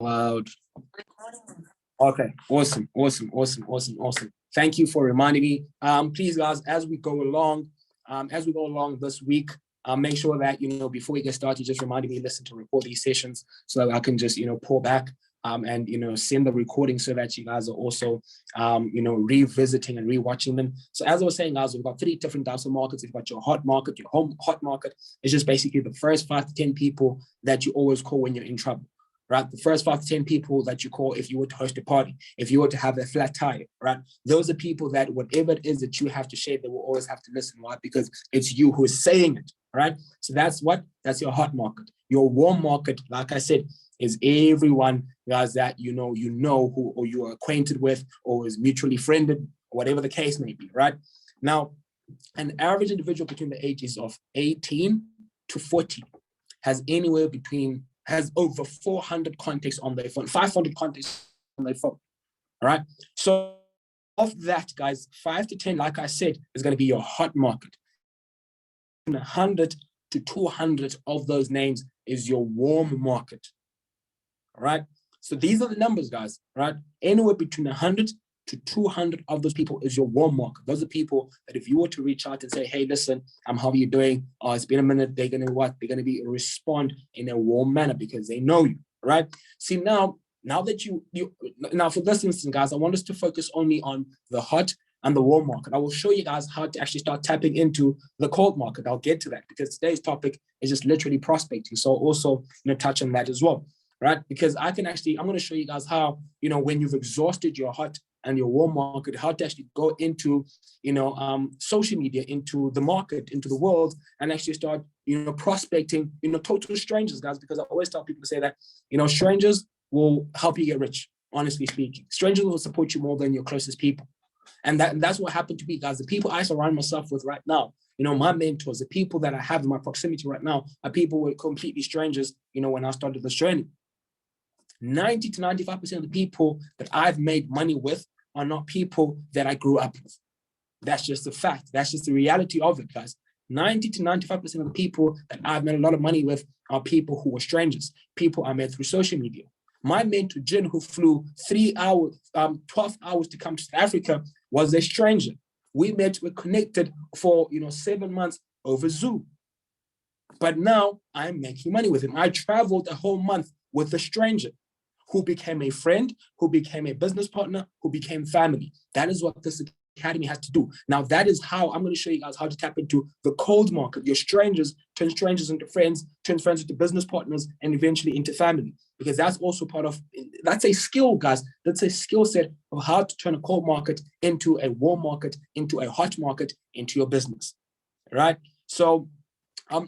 Loud. Okay, awesome. Thank you for reminding me. Please, guys, as we go along this week, make sure that before we get started, just reminding me listen to record these sessions so that I can just pull back and send the recording so that you guys are also revisiting and rewatching them. So as I was saying, guys, we've got 3 different types of markets. We've got your hot market. Your home hot market is just basically the first 5 to 10 people that you always call when you're in trouble. Right, the first 5 to 10 people that you call if you were to host a party, if you were to have a flat tire, right? Those are people that whatever it is that you have to share, they will always have to listen, right? Because it's you who is saying it, right? So that's your hot market. Your warm market, like I said, is everyone, guys, that you know who or you are acquainted with or is mutually friended, whatever the case may be, right? Now, an average individual between the ages of 18 to 40 has over 400 contacts on their phone, 500 contacts on their phone, all right? So of that, guys, 5 to 10, like I said, is going to be your hot market. 100 to 200 of those names is your warm market, all right? So these are the numbers, guys, right? Anywhere between 100 to 200 of those people is your warm market. Those are people that if you were to reach out and say, hey, listen, how are you doing? It's been a minute. They're going to respond in a warm manner because they know you, right? See, now that now for this instance, guys, I want us to focus only on the hot and the warm market. I will show you guys how to actually start tapping into the cold market. I'll get to that because today's topic is just literally prospecting. So I'll also touch on that as well, right? Because I'm going to show you guys how, when you've exhausted your hot and your warm market, how to actually go into, social media, into the market, into the world, and actually start, prospecting, total strangers, guys, because I always tell people to say that, strangers will help you get rich, honestly speaking. Strangers will support you more than your closest people. And that's what happened to me, guys. The people I surround myself with right now, my mentors, the people that I have in my proximity right now are people who were completely strangers, when I started this journey. 90 to 95% of the people that I've made money with are not people that I grew up with. That's just a fact. That's just the reality of it, guys. 90 to 95% of the people that I've made a lot of money with are people who are strangers, people I met through social media. My mentor, Jin, who flew 12 hours to come to South Africa, was a stranger. We connected for 7 months over Zoom. But now I'm making money with him. I traveled a whole month with a stranger who became a friend, who became a business partner, who became family. That is what this academy has to do. Now, that is how I'm going to show you guys how to tap into the cold market. Your strangers, turn strangers into friends, turn friends into business partners, and eventually into family. Because that's also that's a skill, guys. That's a skill set of how to turn a cold market into a warm market, into a hot market, into your business, right? So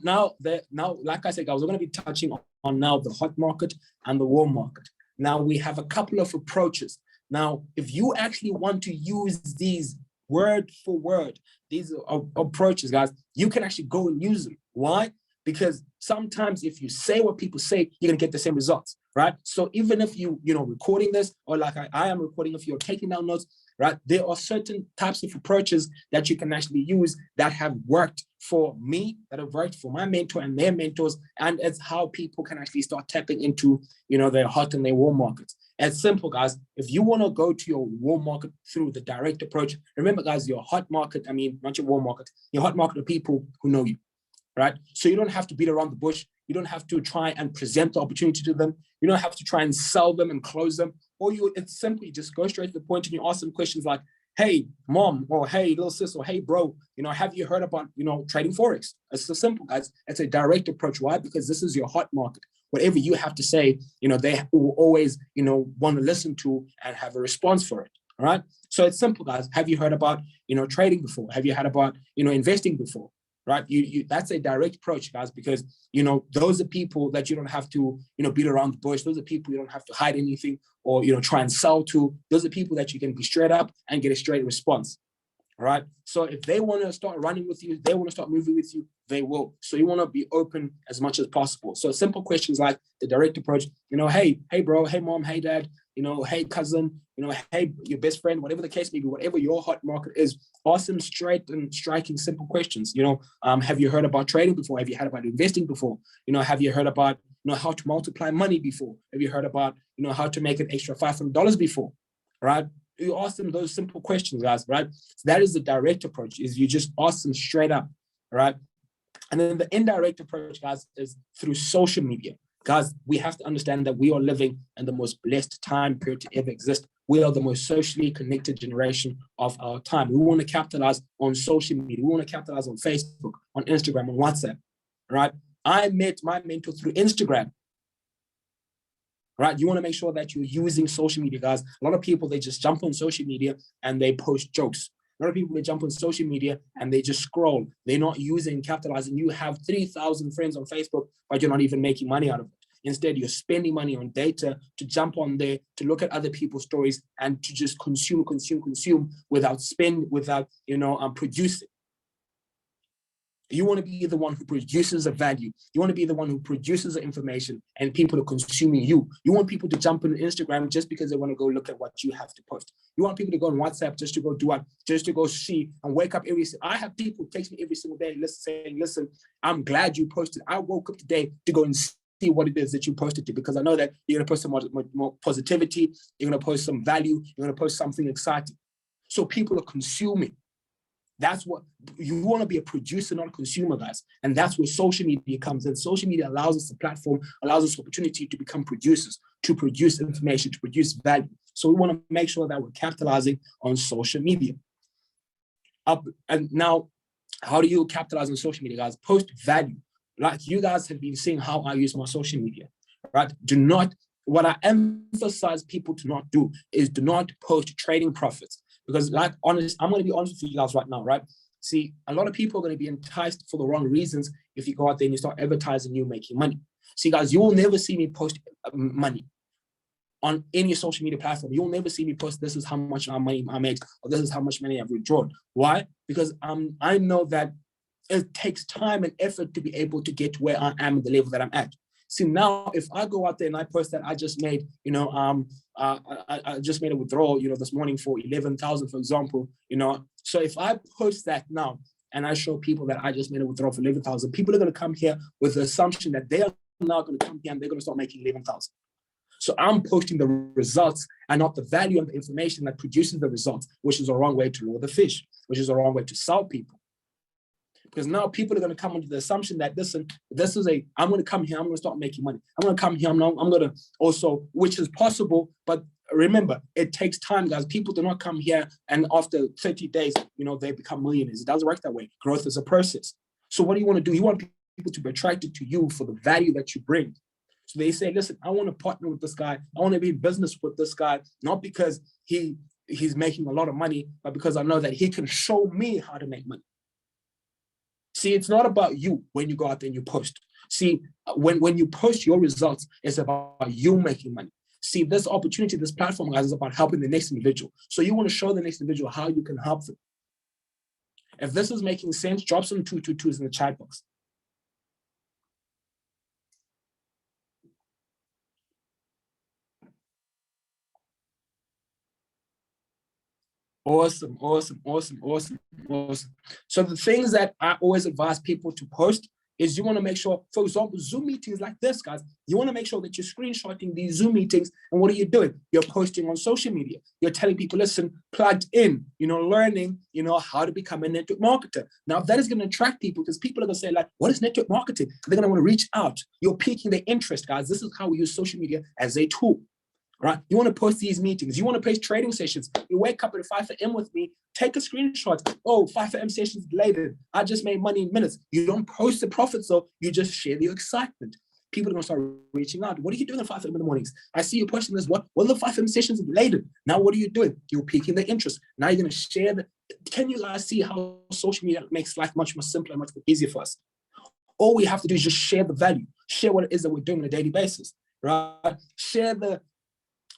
now, like I said, guys, we're going to be touching on now the hot market and the warm market. Now, we have a couple of approaches. Now, if you actually want to use these word for word, these approaches, guys, you can actually go and use them. Why? Because sometimes if you say what people say, you're going to get the same results, right? So even if recording this, or like I am recording, if you're taking down notes, right, there are certain types of approaches that you can actually use that have worked for me, that have worked for my mentor and their mentors, and it's how people can actually start tapping into, their hot and their warm markets. It's simple, guys. If you want to go to your warm market through the direct approach, remember, guys, your hot market, not your warm market, your hot market are people who know you, right? So you don't have to beat around the bush. You don't have to try and present the opportunity to them. You don't have to try and sell them and close them. It's simply just go straight to the point and you ask them questions like, hey, mom, or hey, little sis, or hey, bro, have you heard about, trading Forex? It's so simple, guys. It's a direct approach. Why? Because this is your hot market. Whatever you have to say, they will always, want to listen to and have a response for it. All right. So it's simple, guys. Have you heard about, trading before? Have you heard about, investing before? Right? That's a direct approach, guys, because, those are people that you don't have to, beat around the bush. Those are people you don't have to hide anything or, try and sell to. Those are people that you can be straight up and get a straight response. All right. So if they want to start running with you, they want to start moving with you, they will. So you want to be open as much as possible. So simple questions like the direct approach, hey, bro, hey, mom, hey, dad, hey cousin, hey your best friend, whatever the case may be, whatever your hot market is, ask them straight and striking simple questions. Have you heard about trading before? Have you heard about investing before? Have you heard about how to multiply money before? Have you heard about how to make an extra $500 before? Right? You ask them those simple questions, guys. Right? So that is the direct approach. Is you just ask them straight up. Right? And then the indirect approach, guys, is through social media. Guys, we have to understand that we are living in the most blessed time period to ever exist. We are the most socially connected generation of our time. We want to capitalize on social media. We want to capitalize on Facebook, on Instagram, on WhatsApp, right? I met my mentor through Instagram, right? You want to make sure that you're using social media, guys. A lot of people, they just jump on social media and they post jokes. A lot of people, they jump on social media and they just scroll. They're not using, capitalizing. You have 3,000 friends on Facebook, but you're not even making money out of it. Instead, you're spending money on data to jump on there, to look at other people's stories and to just consume without producing. You want to be the one who produces the value. You want to be the one who produces the information and people are consuming you. You want people to jump on Instagram just because they want to go look at what you have to post. You want people to go on WhatsApp just to go do what? Just to go see and wake up I have people text me every single day saying, listen, I'm glad you posted. I woke up today to go and see what it is that you posted to, because I know that you're going to post some more positivity. You're going to post some value. You're going to post something exciting. So people are consuming. That's what you want to be, a producer, not a consumer, guys. And that's where social media comes in. Social media allows us the platform, allows us the opportunity to become producers, to produce information, to produce value. So we want to make sure that we're capitalizing on social media. And now, how do you capitalize on social media, guys? Post value. Like you guys have been seeing how I use my social media, right? What I emphasize people to not do is do not post trading profits. Because I'm going to be honest with you guys right now, right? See, a lot of people are going to be enticed for the wrong reasons if you go out there and you start advertising you making money. See, guys, you will never see me post money on any social media platform. You'll never see me post, this is how much money I made, or this is how much money I've withdrawn. Why? Because I know that it takes time and effort to be able to get to where I am at the level that I'm at. See, now if I go out there and I post that I just made, I just made a withdrawal, this morning for 11,000, for example, so if I post that now and I show people that I just made a withdrawal for 11,000, people are going to come here with the assumption that they are now going to come here and they're going to start making 11,000. So I'm posting the results and not the value and the information that produces the results, which is a wrong way to lure the fish, which is a wrong way to sell people. Because now people are going to come under the assumption that, listen, I'm going to come here, I'm going to start making money. I'm going to come here, I'm going to also, which is possible, but remember, it takes time, guys. People do not come here and after 30 days, they become millionaires. It doesn't work that way. Growth is a process. So what do you want to do? You want people to be attracted to you for the value that you bring. So they say, listen, I want to partner with this guy. I want to be in business with this guy, not because he's making a lot of money, but because I know that he can show me how to make money. See, it's not about you when you go out there and you post. See, when you post your results, it's about you making money. See, this opportunity, this platform, guys, is about helping the next individual. So you want to show the next individual how you can help them. If this is making sense, drop some 222s in the chat box. Awesome. So the things that I always advise people to post is you want to make sure, for example, Zoom meetings like this, guys, you want to make sure that you're screenshotting these Zoom meetings. And what are you doing? You're posting on social media. You're telling people, listen, plugged in, learning, how to become a network marketer. Now, that is going to attract people because people are going to say, like, what is network marketing? They're going to want to reach out. You're piquing their interest, guys. This is how we use social media as a tool. Right? You want to post these meetings. You want to post trading sessions. You wake up at 5 a.m. with me, take a screenshot. Oh, 5 a.m. sessions later. I just made money in minutes. You don't post the profits, though. You just share the excitement. People are going to start reaching out. What are you doing at 5 a.m. in the mornings? I see you posting this. What are the 5 a.m. sessions later? Now, what are you doing? You're piquing their interest. Now you're going to share the. Can you guys see how social media makes life much more simpler and much more easier for us? All we have to do is just share the value. Share what it is that we're doing on a daily basis. Right? Share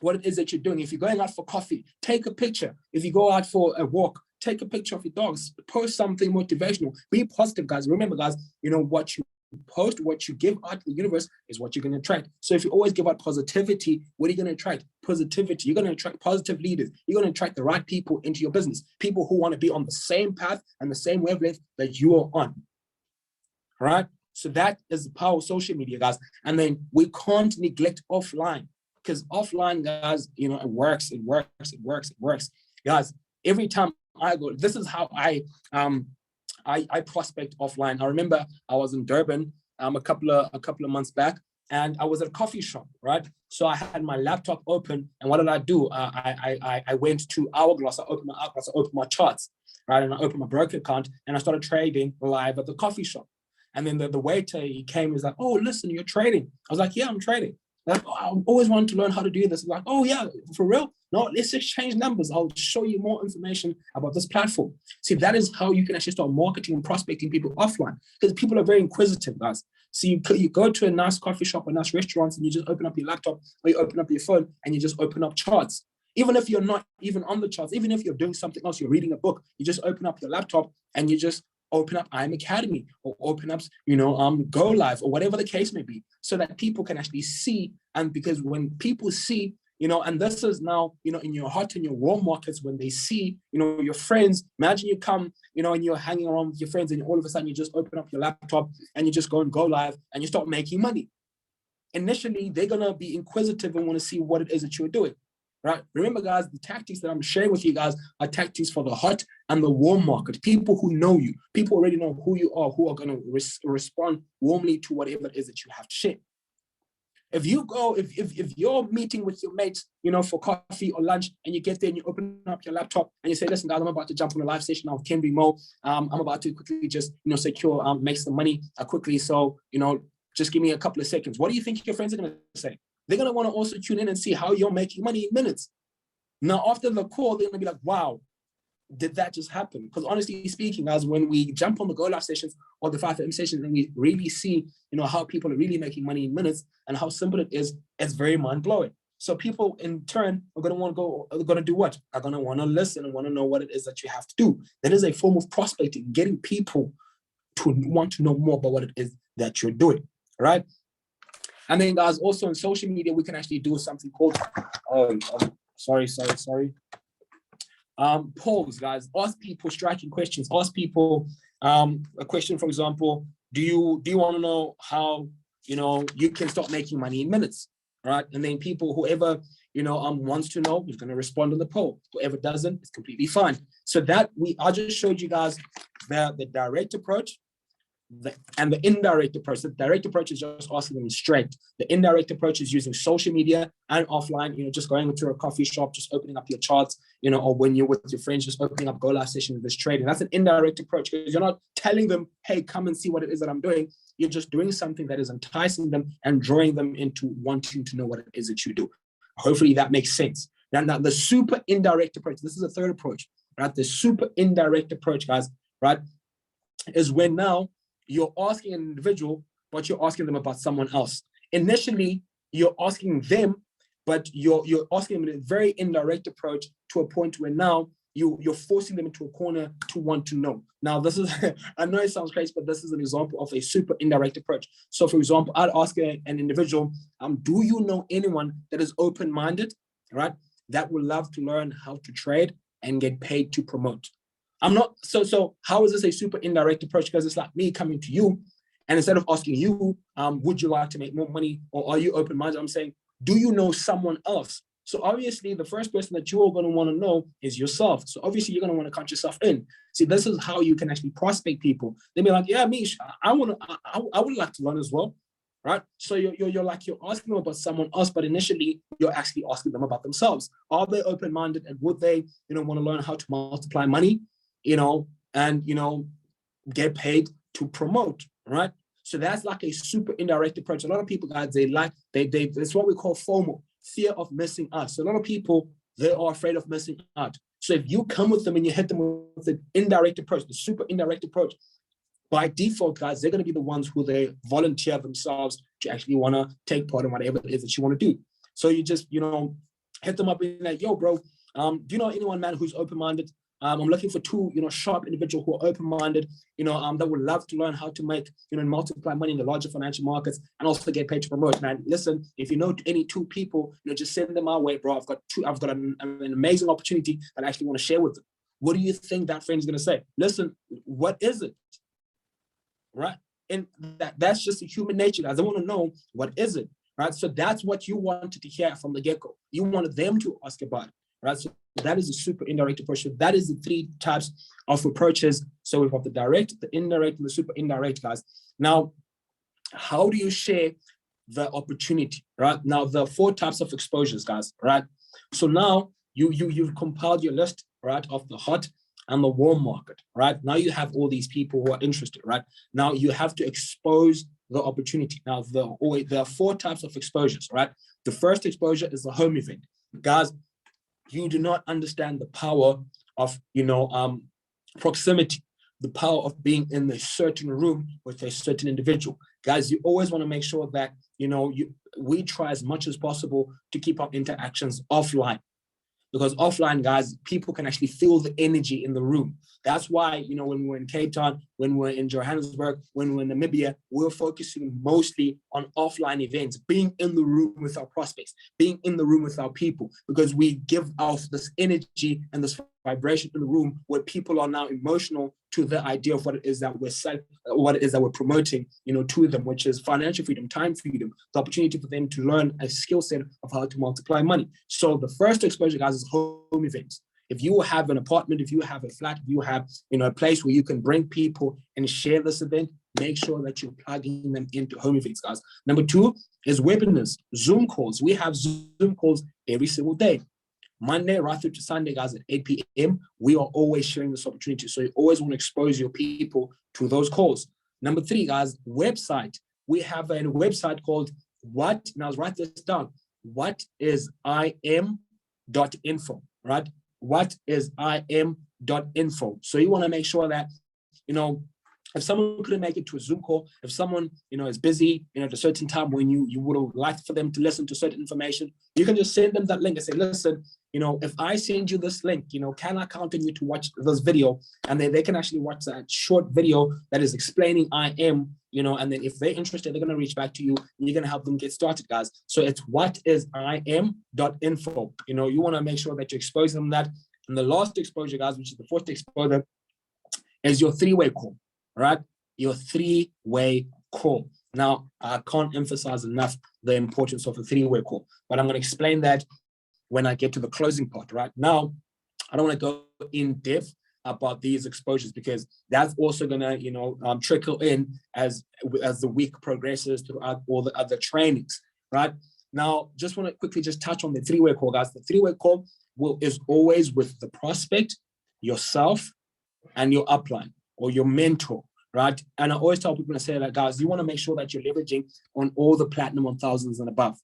what it is that you're doing. If you're going out for coffee, take a picture. If you go out for a walk, take a picture of your dogs. Post something motivational. Be positive, guys. Remember, guys, what you post, what you give out to the universe is what you're going to attract. So if you always give out positivity, what are you going to attract? positivity. You're going to attract positive leaders. You're going to attract the right people into your business, people who want to be on the same path and the same wavelength that you are on. All right. So that is the power of social media, guys. And then we can't neglect offline, because offline, guys, it works, guys. Every time I go, this is how I prospect offline. I remember I was in Durban a couple of months back, and I was at a coffee shop, right? So I had my laptop open, and what did I do? I went to Hourglass. I opened my Hourglass. I opened my charts, right? And I opened my broker account, and I started trading live at the coffee shop. And then the waiter, he came, he was like, "Oh, listen, you're trading." I was like, "Yeah, I'm trading." Like, "Oh, I always wanted to learn how to do this." I'm like, "Oh yeah, for real? No, let's exchange numbers. I'll show you more information about this platform." See, that is how you can actually start marketing and prospecting people offline, because people are very inquisitive, guys. So you go to a nice coffee shop, a nice restaurant, and you just open up your laptop or you open up your phone and you just open up charts. Even if you're not even on the charts, even if you're doing something else, you're reading a book, you just open up your laptop and you just open up IM Academy, or open up, Go Live, or whatever the case may be, so that people can actually see. And because when people see, and this is now, in your hot and your warm markets, when they see, your friends, imagine you come, and you're hanging around with your friends, and all of a sudden you just open up your laptop and you just go and go live and you start making money. Initially, they're going to be inquisitive and want to see what it is that you're doing. Right. Remember, guys, the tactics that I'm sharing with you guys are tactics for the hot and the warm market. People who know you, people already know who you are, who are going to respond warmly to whatever it is that you have to share. If you go, if you're meeting with your mates, for coffee or lunch, and you get there and you open up your laptop and you say, "Listen, guys, I'm about to jump on a live session now with Kenry Mo. I'm about to quickly just, secure, make some money quickly. So, just give me a couple of seconds." What do you think your friends are going to say? They're going to want to also tune in and see how you're making money in minutes. Now, after the call, they're going to be like, "Wow, did that just happen?" Because honestly speaking, guys, when we jump on the Go Live sessions or the 5 AM sessions, and we really see, how people are really making money in minutes and how simple it is, it's very mind-blowing. So people in turn are going to want to go, are going to do what? Are going to want to listen and want to know what it is that you have to do. That is a form of prospecting, getting people to want to know more about what it is that you're doing, right? And then, guys, also on social media, we can actually do something called, polls, guys. Ask people striking questions. Ask people a question, for example, do you want to know how, you can start making money in minutes, right? And then whoever, wants to know is going to respond on the poll. Whoever doesn't, it's completely fine. So that I just showed you guys the direct approach, and the indirect approach. The direct approach is just asking them straight. The indirect approach is using social media and offline, just going into a coffee shop, just opening up your charts, or when you're with your friends, just opening up Go Live session with this trading. That's an indirect approach, because you're not telling them, "Hey, come and see what it is that I'm doing." You're just doing something that is enticing them and drawing them into wanting to know what it is that you do. Hopefully that makes sense. Now the super indirect approach, this is a third approach, right? The super indirect approach, guys, right, is when now you're asking an individual, but you're asking them about someone else. Initially, you're asking them, but you're asking them in a very indirect approach, to a point where now you're forcing them into a corner to want to know. Now, this is, I know it sounds crazy, but this is an example of a super indirect approach. So, for example, I'd ask an individual, do you know anyone that is open-minded, right, that would love to learn how to trade and get paid to promote? I'm not, so how is this a super indirect approach? Because it's like me coming to you, and instead of asking you, would you like to make more money, or are you open-minded, I'm saying, do you know someone else? So obviously the first person that you're going to want to know is yourself. So obviously you're going to want to count yourself in. See, this is how you can actually prospect people. They'll be like, "Yeah, Mish, I would like to learn as well." Right? So you're asking them about someone else, but initially you're actually asking them about themselves. Are they open-minded, and would they, want to learn how to multiply money, and get paid to promote, right? So that's like a super indirect approach. A lot of people, guys, it's what we call FOMO, fear of missing out. So a lot of people, they are afraid of missing out. So if you come with them and you hit them with the indirect approach, the super indirect approach, by default, guys, they're going to be the ones who they volunteer themselves to actually want to take part in whatever it is that you want to do. So you just, hit them up and like, "Yo, bro, do you know anyone, man, who's open-minded? I'm looking for two, sharp individuals who are open-minded, that would love to learn how to make, multiply money in the larger financial markets and also get paid to promote. Man, listen, if you know any two people, just send them our way, bro. I've got an amazing opportunity that I actually want to share with them. What do you think that friend is going to say? Listen, what is it? Right? And that's just a human nature, guys. I want to know, what is it? Right? So that's what you wanted to hear from the get-go. You wanted them to ask about it. Right? So that is a super indirect approach. That is the three types of approaches. So we've got the direct, the indirect, and the super indirect, guys. Now, how do you share the opportunity? Right? Now, the four types of exposures, guys. Right? So now you've compiled your list, right, of the hot and the warm market. Right? Now you have all these people who are interested. Right? Now you have to expose the opportunity. Now there are four types of exposures. Right? The first exposure is the home event, guys. You do not understand the power of, proximity, the power of being in a certain room with a certain individual. Guys, you always want to make sure that, we try as much as possible to keep our interactions offline. Because offline, guys, people can actually feel the energy in the room. That's why, when we're in Cape Town, when we're in Johannesburg, when we're in Namibia, we're focusing mostly on offline events, being in the room with our prospects, being in the room with our people, because we give off this energy and this vibration in the room where people are now emotional to the idea of what it is that we're selling, what it is that we're promoting, to them, which is financial freedom, time freedom, the opportunity for them to learn a skill set of how to multiply money. So the first exposure, guys, is home events. If you have an apartment, if you have a flat, if you have, a place where you can bring people and share this event, make sure that you're plugging them into home events, guys. Number two is webinars, Zoom calls. We have Zoom calls every single day. Monday right through to Sunday, guys, at 8 p.m. We are always sharing this opportunity. So you always want to expose your people to those calls. Number three, guys, website. We have a website called what? Now, write this down. What is im.info, right? What is im.info? So you want to make sure that, if someone couldn't make it to a Zoom call, if someone, is busy, at a certain time when you would have liked for them to listen to certain information, you can just send them that link and say, listen, if I send you this link, can I count on you to watch this video? And then they can actually watch that short video that is explaining IM, and then if they're interested, they're going to reach back to you and you're going to help them get started, guys. So it's what is im.info. You want to make sure that you expose them that. And the last exposure, guys, which is the fourth exposure, is your three-way call. Right? Your three-way call. Now, I can't emphasize enough the importance of a three-way call, but I'm going to explain that when I get to the closing part. Right now, I don't want to go in depth about these exposures because that's also going to, trickle in as the week progresses throughout all the other trainings. Right now, just want to quickly just touch on the three-way call, guys. The three-way call is always with the prospect, yourself, and your upline or your mentor, right? And I always tell people to say that, guys, you want to make sure that you're leveraging on all the Platinum 1000s and above.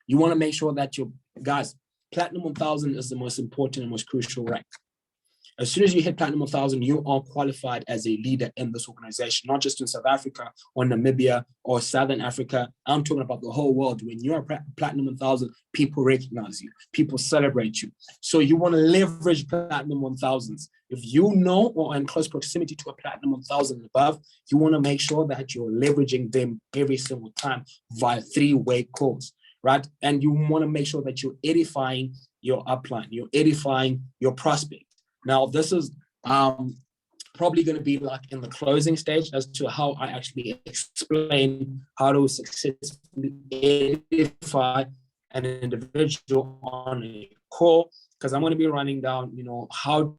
You want to make sure that guys, Platinum 1000 is the most important and most crucial rank. As soon as you hit Platinum 1000, you are qualified as a leader in this organization, not just in South Africa or Namibia or Southern Africa. I'm talking about the whole world. When you're Platinum 1000, people recognize you, people celebrate you. So you want to leverage Platinum 1000s. If you know or are in close proximity to a Platinum 1000 and above, you want to make sure that you're leveraging them every single time via three-way calls, right? And you want to make sure that you're edifying your upline, you're edifying your prospect. Now, this is probably going to be like in the closing stage as to how I actually explain how to successfully edify an individual on a call, because I'm going to be running down, how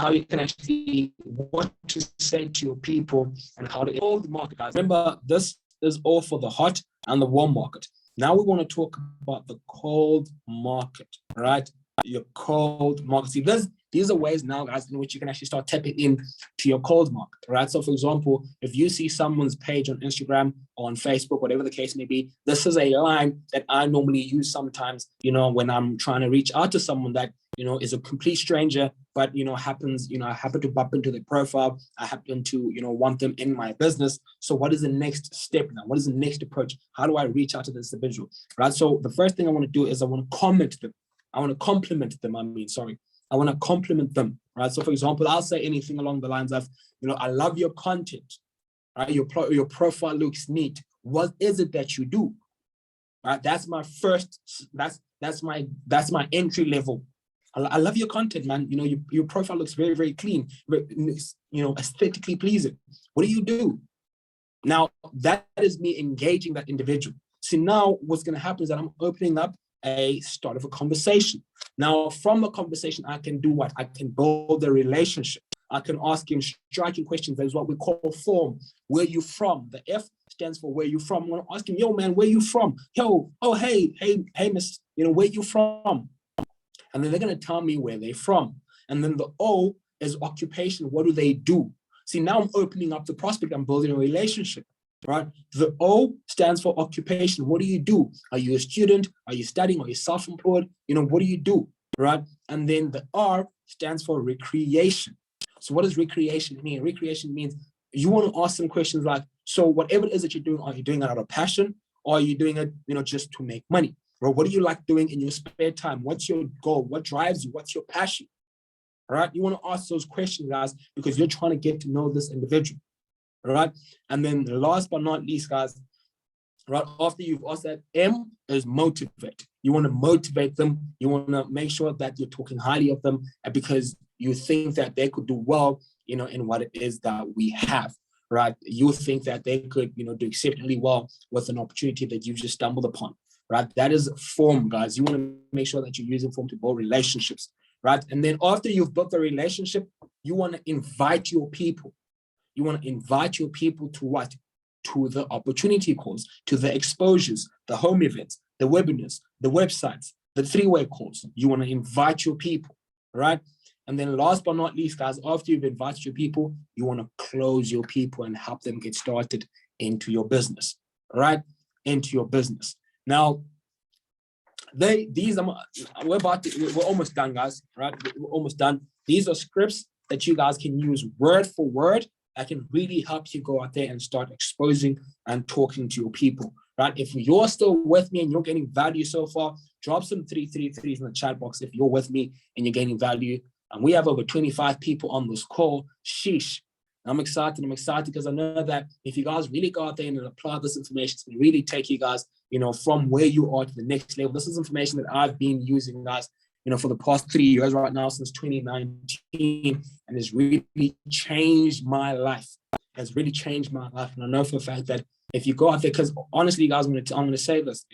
you can actually, what to say to your people and how to hold the market, guys. Remember, this is all for the hot and the warm market. Now we want to talk about the cold market, right? Your cold market. See, these are ways now, guys, in which you can actually start tapping in to your cold market, right? So, for example, if you see someone's page on Instagram or on Facebook, whatever the case may be, this is a line that I normally use sometimes, when I'm trying to reach out to someone that, is a complete stranger, but, I happen to bump into their profile. I happen to, want them in my business. So what is the next step now? What is the next approach? How do I reach out to this individual, right? So the first thing I want to do is I want to comment them. I want to compliment them, I want to compliment them, right? So for example, I'll say anything along the lines of, I love your content, right? Your profile looks neat. What is it that you do? Right? That's my first, that's my entry level. I love your content, man. Your profile looks very, very clean, aesthetically pleasing. What do you do? Now, that is me engaging that individual. See, now what's going to happen is that I'm opening up a start of a conversation. Now, from a conversation, I can do what? I can build a relationship. I can ask him striking questions. That is what we call form. Where you from? The F stands for where you from. I'm going to ask him, yo, man, where you from? Yo, oh, hey, miss, where you from? And then they're going to tell me where they're from. And then the O is occupation. What do they do? See, now I'm opening up the prospect. I'm building a relationship, right? The O stands for occupation. What do you do? Are you a student? Are you studying? Are you self-employed? What do you do, right? And then the R stands for recreation. So what does recreation mean? Recreation means you want to ask some questions like, so whatever it is that you're doing, are you doing it out of passion? Or are you doing it, just to make money? Or what do you like doing in your spare time? What's your goal? What drives you? What's your passion? All right. You want to ask those questions, guys, because you're trying to get to know this individual. All right. And then last but not least, guys, right after you've asked that, M is motivate. You want to motivate them. You want to make sure that you're talking highly of them because you think that they could do well, in what it is that we have, right? You think that they could, do exceptionally well with an opportunity that you've just stumbled upon, right? That is form, guys. You want to make sure that you're using form to build relationships, right? And then after you've built the relationship, you want to invite your people. You want to invite your people to what? To the opportunity calls, to the exposures, the home events, the webinars, the websites, the three-way calls. You want to invite your people, right? And then last but not least, guys, after you've invited your people, you want to close your people and help them get started into your business, right? Into your business. Now, we're almost done, guys, right? We're almost done. These are scripts that you guys can use word for word that can really help you go out there and start exposing and talking to your people, right? If you're still with me and you're getting value so far, drop some 333s in the chat box if you're with me and you're gaining value. And we have over 25 people on this call. Sheesh. I'm excited because I know that if you guys really go out there and apply this information, it's going to really take you guys, from where you are to the next level. This is information that I've been using, guys, for the past 3 years right now, since 2019, and it's really changed my life. It's really changed my life. And I know for a fact that if you go out there, because honestly, guys, I'm going to say this,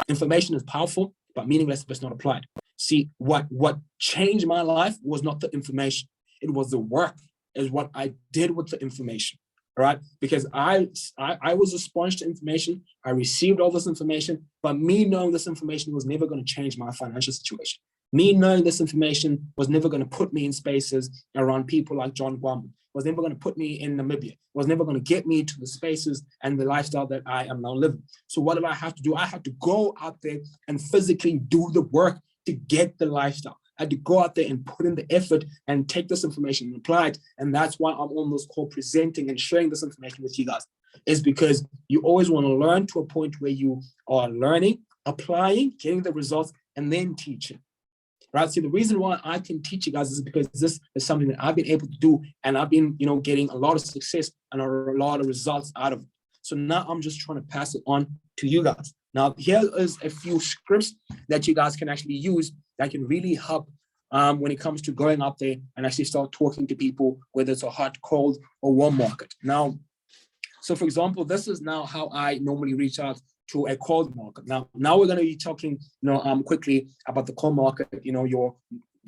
information is powerful, but meaningless if it's not applied. See, what changed my life was not the information. It was the work, is what I did with the information, right? Because I was a sponge to information. I received all this information, but me knowing this information was never going to change my financial situation. Me knowing this information was never going to put me in spaces around people like John Guam, was never going to put me in Namibia, was never going to get me to the spaces and the lifestyle that I am now living. So what did I have to do? I had to go out there and physically do the work to get the lifestyle. I had to go out there and put in the effort and take this information and apply it. And that's why I'm on this call presenting and sharing this information with you guys, is because you always want to learn to a point where you are learning, applying, getting the results, and then teaching. Right. So the reason why I can teach you guys is because this is something that I've been able to do, and I've been, getting a lot of success and a lot of results out of it. So now I'm just trying to pass it on to you guys. Now, here is a few scripts that you guys can actually use that can really help when it comes to going out there and actually start talking to people, whether it's a hot, cold, or warm market. Now, so for example, this is now how I normally reach out to a cold market. Now we're going to be talking, quickly about the cold market. Your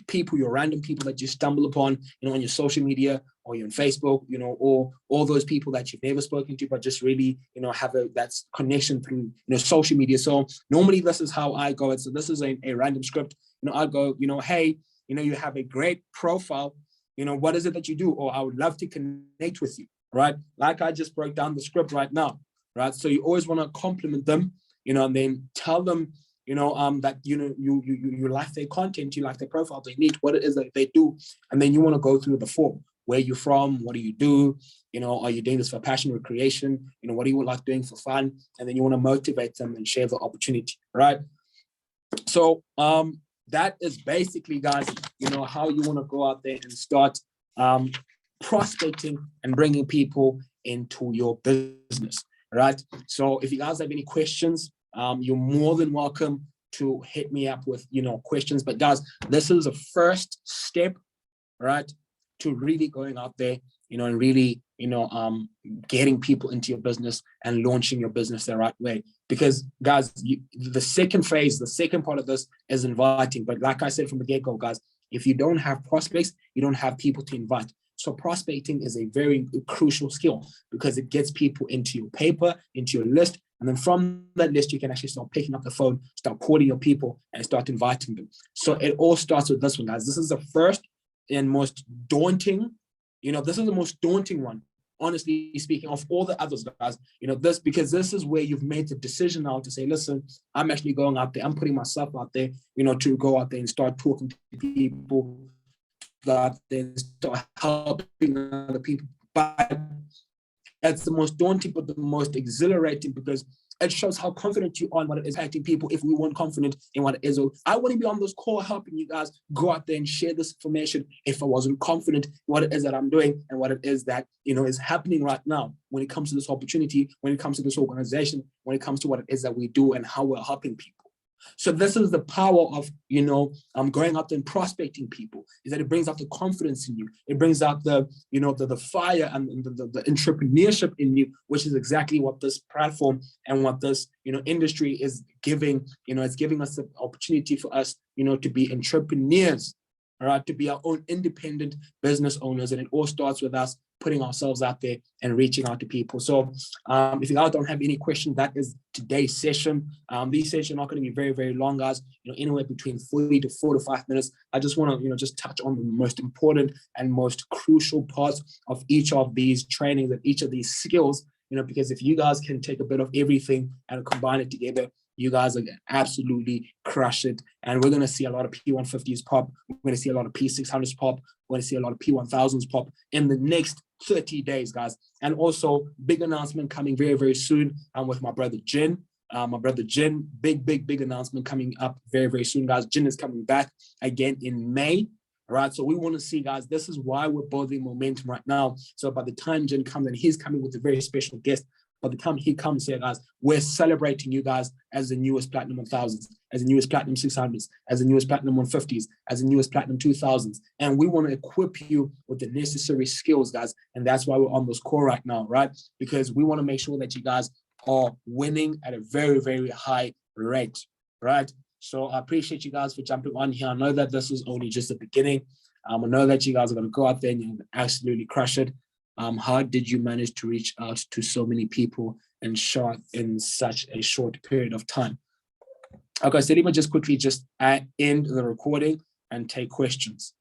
people, your random people that you stumble upon, on your social media, or you're on Facebook, or all those people that you've never spoken to, but just really, have that connection through, social media. So normally this is how I go. So this is a random script. I'll go, hey, you have a great profile. What is it that you do? Or I would love to connect with you, right? Like I just broke down the script right now, right? So you always want to compliment them, and then tell them, that, you like their content, you like their profile, they need what it is that they do. And then you want to go through the form. Where you're from, what do you do? Are you doing this for passion, recreation? What do you like doing for fun? And then you want to motivate them and share the opportunity, right? So that is basically, guys, how you want to go out there and start prospecting and bringing people into your business, right? So if you guys have any questions, you're more than welcome to hit me up with, questions. But guys, this is a first step, right, to really going out there, and really, getting people into your business and launching your business the right way. Because guys, the second phase, the second part of this is inviting. But like I said from the get-go, guys, if you don't have prospects, you don't have people to invite. So prospecting is a very crucial skill because it gets people into your paper, into your list. And then from that list, you can actually start picking up the phone, start calling your people and start inviting them. So it all starts with this one, guys. This is the first and most daunting, this is the most daunting one, honestly speaking, of all the others, guys. Because this is where you've made the decision now to say, listen, I'm actually going out there. I'm putting myself out there, to go out there and start talking to people, that then start helping other people. But it's the most daunting, but the most exhilarating, because it shows how confident you are in what it is impacting people. If we weren't confident in what it is, I wouldn't be on this call helping you guys go out there and share this information if I wasn't confident in what it is that I'm doing and what it is that, is happening right now when it comes to this opportunity, when it comes to this organization, when it comes to what it is that we do and how we're helping people. So this is the power of, going out there and prospecting people, is that it brings out the confidence in you. It brings out the, the fire and the entrepreneurship in you, which is exactly what this platform and what this, industry is giving. It's giving us the opportunity for us, to be entrepreneurs, all right, to be our own independent business owners. And it all starts with us putting ourselves out there and reaching out to people. So if you guys don't have any questions, that is today's session. These sessions are not going to be very, very long, guys, anywhere between 40 to 45 minutes. I just want to, just touch on the most important and most crucial parts of each of these trainings and each of these skills, because if you guys can take a bit of everything and combine it together, you guys are going to absolutely crush it. And we're going to see a lot of P150s pop. We're going to see a lot of P600s pop. We're going to see a lot of P1000s pop in the next 30 days, guys. And also, big announcement coming very, very soon. I'm with my brother, Jin. Big announcement coming up very, very soon, guys. Jin is coming back again in May. All right, so we want to see, guys, this is why we're building momentum right now. So by the time Jin comes, and he's coming with a very special guest, by the time he comes here, guys, we're celebrating you guys as the newest Platinum 1000s, as the newest Platinum 600s, as the newest Platinum 150s, as the newest Platinum 2000s. And we want to equip you with the necessary skills, guys. And that's why we're on this call right now, right? Because we want to make sure that you guys are winning at a very, very high rate, right? So I appreciate you guys for jumping on here. I know that this is only just the beginning. I know that you guys are going to go out there and you're absolutely crush it. How did you manage to reach out to so many people in such a short period of time? Okay, so let me just quickly end the recording and take questions.